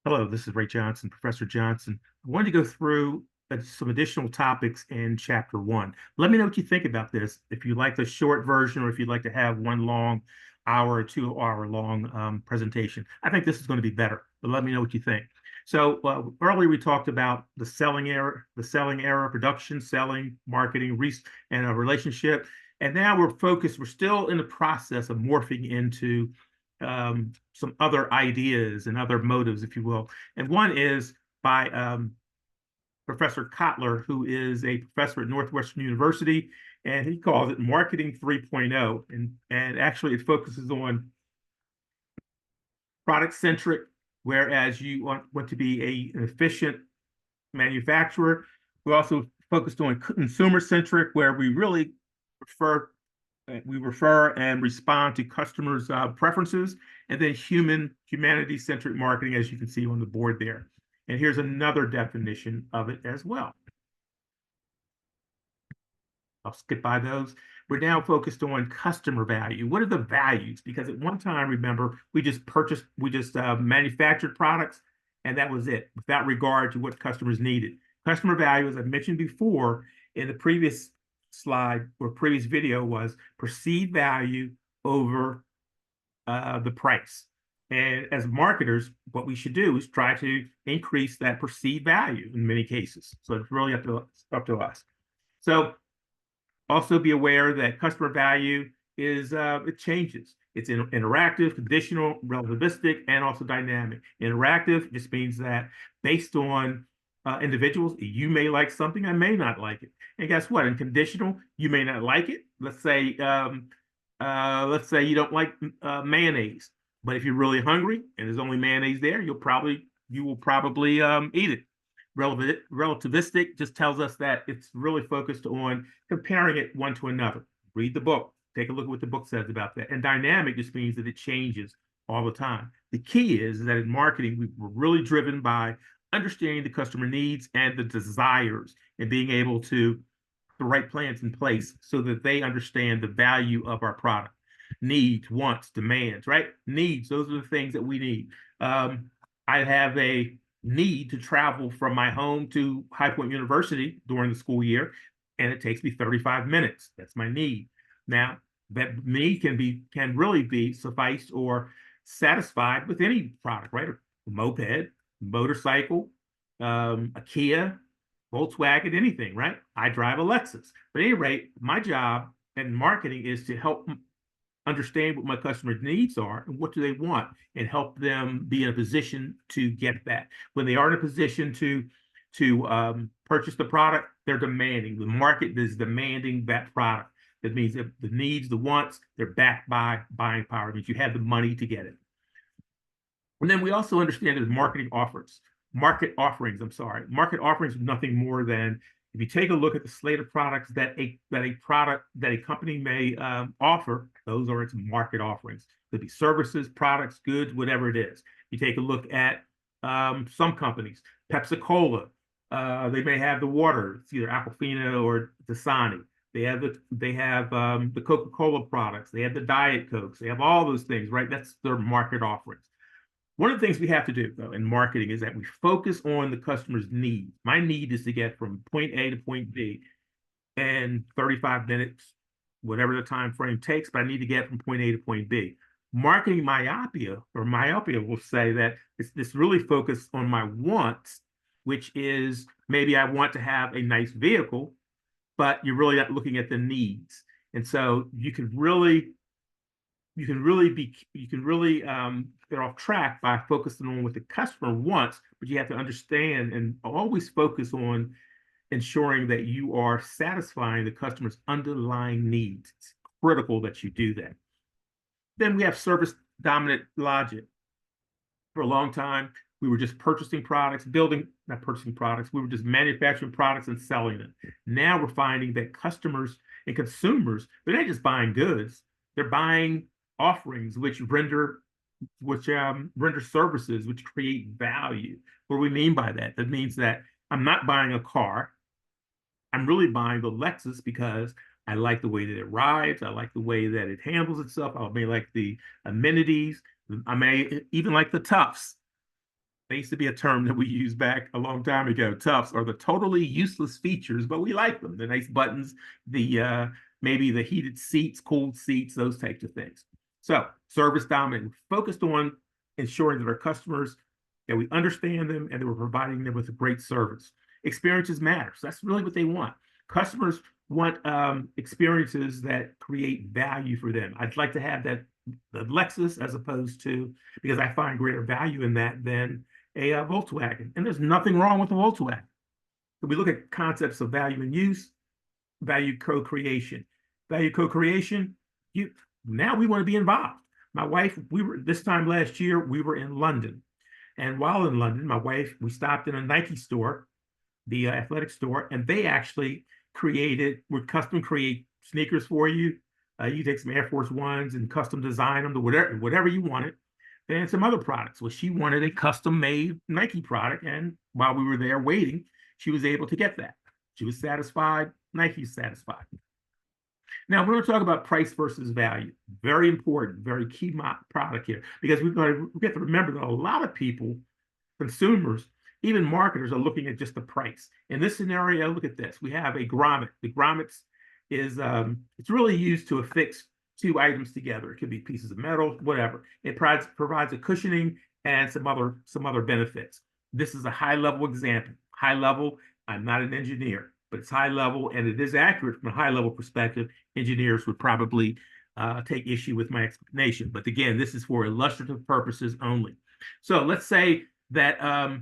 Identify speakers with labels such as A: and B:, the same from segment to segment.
A: Hello, this is Ray Johnson, Professor Johnson. I wanted to go through some additional topics in chapter one. Let me know what you think about this. If you like the short version or if you'd like to have one long hour or 2 hour long presentation. I think this is going to be better, but let me know what you think. So earlier we talked about the selling era, production, selling, marketing, and a relationship. And now we're still in the process of morphing into some other ideas and other motives, if you will. And one is by Professor Kotler, who is a professor at Northwestern University, and he calls it Marketing 3.0. And actually, it focuses on product centric, whereas you want to be an efficient manufacturer. We also focused on consumer centric, where refer we refer and respond to customers' preferences, and then humanity-centric marketing, as you can see on the board there. And here's another definition of it as well. I'll skip by those. We're now focused on customer value. What are the values? Because at one time, remember, we just manufactured products, and that was it, without regard to what customers needed. Customer value, as I mentioned before in the previous slide or previous video, was perceived value over the price. And as marketers, what we should do is try to increase that perceived value in many cases. So it's really up to us. So also be aware that customer value it changes. It's interactive, conditional, relativistic, and also dynamic. Interactive just means that based on individuals, you may like something, I may not like it. And guess what? In conditional, you may not like it. Let's say you don't like mayonnaise, but if you're really hungry and there's only mayonnaise there, you will probably eat it. Relativistic just tells us that it's really focused on comparing it one to another. Read the book. Take a look at what the book says about that. And dynamic just means that it changes all the time. The key is that in marketing, we're really driven by understanding the customer needs and the desires and being able to the right plans in place so that they understand the value of our product. Needs, wants, demands, right? Needs, those are the things that we need. I have a need to travel from my home to High Point University during the school year, and it takes me 35 minutes. That's my need. Now, that need can really be sufficed or satisfied with any product, right? A moped, motorcycle, a Kia, Volkswagen, anything, right? I drive a Lexus. But at any rate, my job in marketing is to help understand what my customers' needs are and what do they want, and help them be in a position to get that. When they are in a position to purchase the product, they're demanding. The market is demanding that product. That means that the needs, the wants, they're backed by buying power. It means you have the money to get it. And then we also understand that market offerings are nothing more than, if you take a look at the slate of products that a company may offer, those are its market offerings. Could be services, products, goods, whatever it is. You take a look at some companies, Pepsi-Cola, they may have the water, it's either Aquafina or Dasani. They have the Coca-Cola products. They have the Diet Cokes. They have all those things, right? That's their market offerings. One of the things we have to do, though, in marketing is that we focus on the customer's needs. My need is to get from point A to point B in 35 minutes, whatever the time frame takes, but I need to get from point A to point B. Marketing myopia will say that it's really focused on my wants, which is maybe I want to have a nice vehicle, but you're really not looking at the needs. And so you can really get off track by focusing on what the customer wants, but you have to understand and always focus on ensuring that you are satisfying the customer's underlying needs. It's critical that you do that. Then we have service dominant logic. For a long time, we were just purchasing products, not purchasing products, we were just manufacturing products and selling them. Now we're finding that customers and consumers, they're not just buying goods, they're buying offerings which render services which create value. What do we mean by that? That means that I'm not buying a car. I'm really buying the Lexus because I like the way that it rides. I like the way that it handles itself. I may like the amenities. I may even like the toughs. There used to be a term that we used back a long time ago. Toughs are the totally useless features, but we like them. The nice buttons, the maybe the heated seats, cooled seats, those types of things. So service dominant, focused on ensuring that our customers, that we understand them and that we're providing them with a great service. Experiences matter. So that's really what they want. Customers want experiences that create value for them. I'd like to have that the Lexus as opposed to, because I find greater value in that than a Volkswagen. And there's nothing wrong with a Volkswagen. So we look at concepts of value and use, value co-creation. Value co-creation, now we want to be involved. My wife, this time last year, we were in London. And while in London, my wife, we stopped in a Nike store, the athletic store, and they actually would custom create sneakers for you. You take some Air Force Ones and custom design them to whatever you wanted. And some other products. Well, she wanted a custom made Nike product. And while we were there waiting, she was able to get that. She was satisfied. Nike's satisfied. Now, we're going to talk about price versus value. Very important, very key product here, because we have to remember that a lot of people, consumers, even marketers, are looking at just the price. In this scenario, look at this. We have a grommet. The grommet is it's really used to affix two items together. It could be pieces of metal, whatever. It provides a cushioning and some other benefits. This is a high level example. High level. I'm not an engineer, but it's high level and it is accurate from a high level perspective. Engineers would probably take issue with my explanation. But again, this is for illustrative purposes only. So let's say that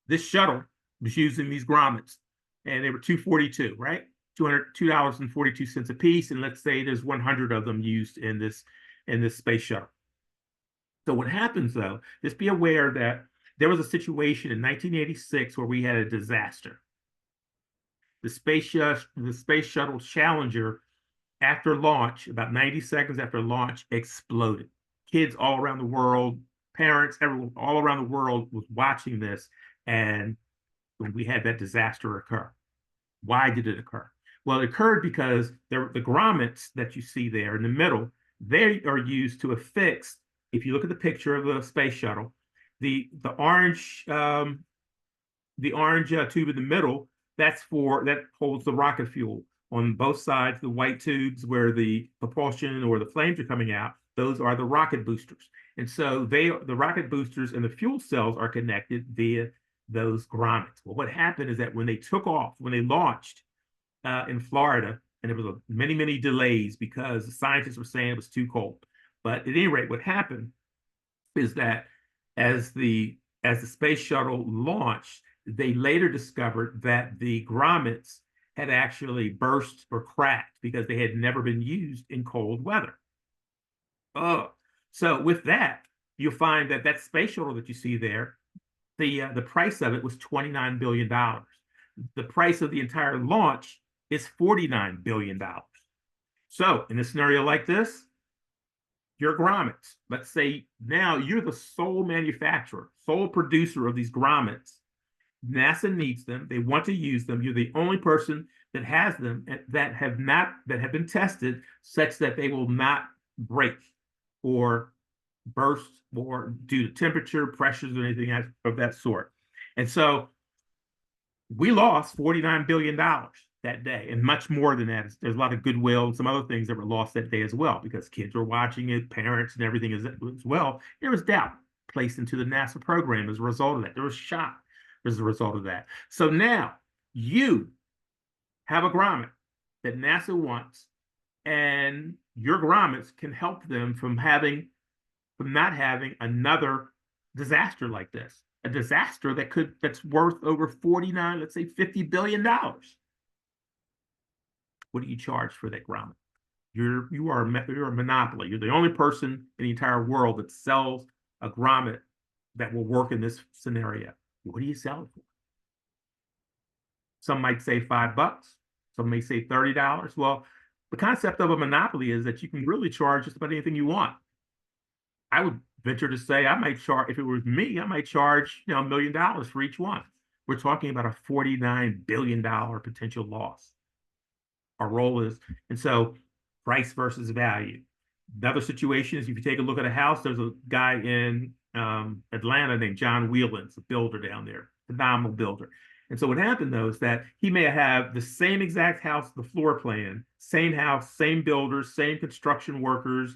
A: this shuttle was using these grommets and they were $242, right? $202.42 a piece. And let's say there's 100 of them used in this space shuttle. So what happens though, just be aware that there was a situation in 1986 where we had a disaster. The space shuttle Challenger, after launch, about 90 seconds after launch, exploded. Kids all around the world, parents, everyone all around the world was watching this, and we had that disaster occur. Why did it occur? Well, it occurred because the grommets that you see there in the middle, they are used to affix, if you look at the picture of the space shuttle, the orange tube in the middle, that holds the rocket fuel. On both sides, the white tubes where the propulsion or the flames are coming out, those are the rocket boosters. And so the rocket boosters and the fuel cells are connected via those grommets. Well, what happened is that when they took off, when they launched in Florida, and there was many, many delays because the scientists were saying it was too cold. But at any rate, what happened is that as the space shuttle launched, they later discovered that the grommets had actually burst or cracked because they had never been used in cold weather. So with that, you'll find that that space shuttle that you see there, the price of it was $29 billion. The price of the entire launch is $49 billion. So in a scenario like this, your grommets, let's say now you're the sole manufacturer, sole producer of these grommets. NASA needs them. They want to use them. You're the only person that has them that have been tested such that they will not break or burst or due to temperature, pressures, or anything of that sort. And so we lost $49 billion that day, and much more than that. There's a lot of goodwill and some other things that were lost that day as well, because kids were watching it, parents and everything as well. There was doubt placed into the NASA program as a result of that. There was shock as a result of that. So now you have a grommet that NASA wants, and your grommets can help them from not having another disaster like this. A disaster that's worth over 49, let's say $50 billion. What do you charge for that grommet? You are a monopoly. You're the only person in the entire world that sells a grommet that will work in this scenario. What do you sell it for? Some might say $5. Some may say $30. Well, the concept of a monopoly is that you can really charge just about anything you want. I would venture to say I might charge, if it was me, I might charge $1 million for each one. We're talking about a $49 billion potential loss. Our role is, and so price versus value. Another situation is if you take a look at a house, there's a guy in Atlanta named John Whelan's a builder down there, phenomenal builder. And so what happened though is that he may have the same exact house, the floor plan, same house, same builders, same construction workers,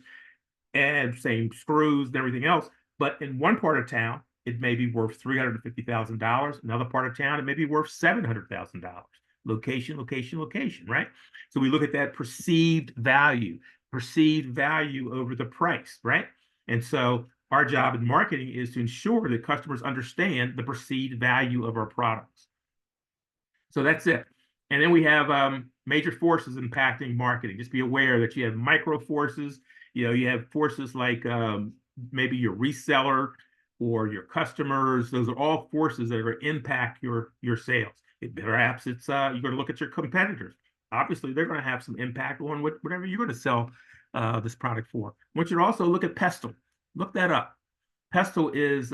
A: and same screws and everything else. But in one part of town, it may be worth $350,000. Another part of town, it may be worth $700,000. Location, location, location, right? So we look at that perceived value over the price, right? And so our job in marketing is to ensure that customers understand the perceived value of our products. So that's it. And then we have major forces impacting marketing. Just be aware that you have micro forces. You have forces like maybe your reseller or your customers. Those are all forces that are going to impact your sales. Perhaps it's you're going to look at your competitors. Obviously, they're going to have some impact on whatever you're going to sell this product for. I want you to also look at pestle. Look that up. Pestle is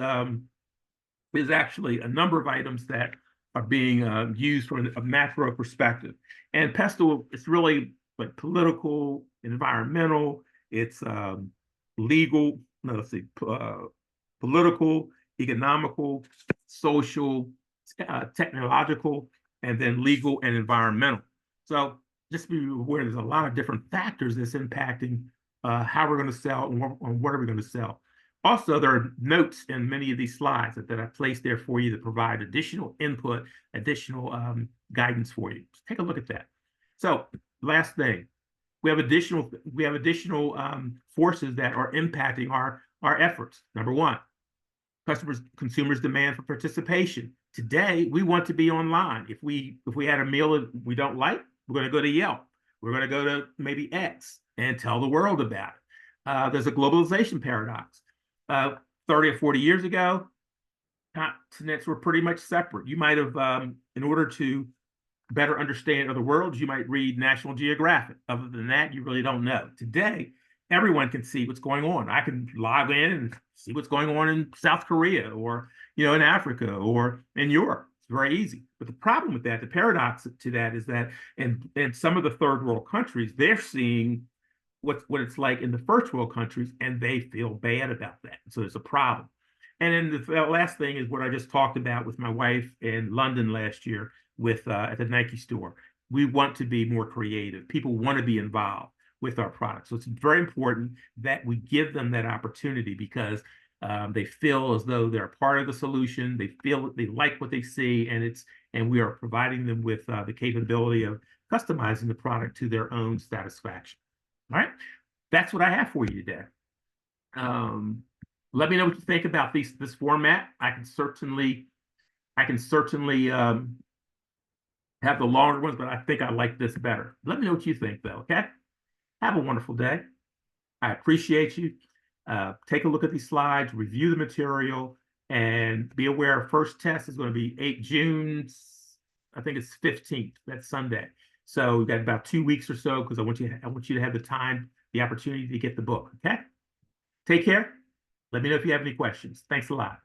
A: actually a number of items that are being used from a macro perspective. And pestle is really like political, environmental, it's legal, no, let's see, political, economical, social, technological, and then legal and environmental. So just be aware there's a lot of different factors that's impacting how we're going to sell and what are we going to sell. Also, there are notes in many of these slides that I placed there for you to provide additional input, additional guidance for you. Just take a look at that. So last thing, we have additional forces that are impacting our efforts. Number one, consumers' demand for participation. Today, we want to be online. If we had a meal that we don't like, we're going to go to Yelp. We're going to go to maybe X and tell the world about it. There's a globalization paradox. 30 or 40 years ago, continents were pretty much separate. You might have, in order to better understand other worlds, you might read National Geographic. Other than that, you really don't know. Today, everyone can see what's going on. I can log in and see what's going on in South Korea or, in Africa or in Europe. It's very easy. But the problem with that, the paradox to that is that in some of the third world countries, they're seeing what it's like in the first world countries, and they feel bad about that. So there's a problem. And then the last thing is what I just talked about with my wife in London last year with at the Nike store. We want to be more creative. People want to be involved with our products. So it's very important that we give them that opportunity because they feel as though they're part of the solution. They feel that they like what they see, and we are providing them with the capability of customizing the product to their own satisfaction. All right, that's what I have for you today. Let me know what you think about this format. I can certainly have the longer ones, but I think I like this better. Let me know what you think, though. Okay, have a wonderful day. I appreciate you. Take a look at these slides, review the material, and be aware our first test is going to be 8 June. I think it's 15th. That's Sunday. So we've got about 2 weeks or so because I want you to have the time, the opportunity to get the book. Okay. Take care. Let me know if you have any questions. Thanks a lot.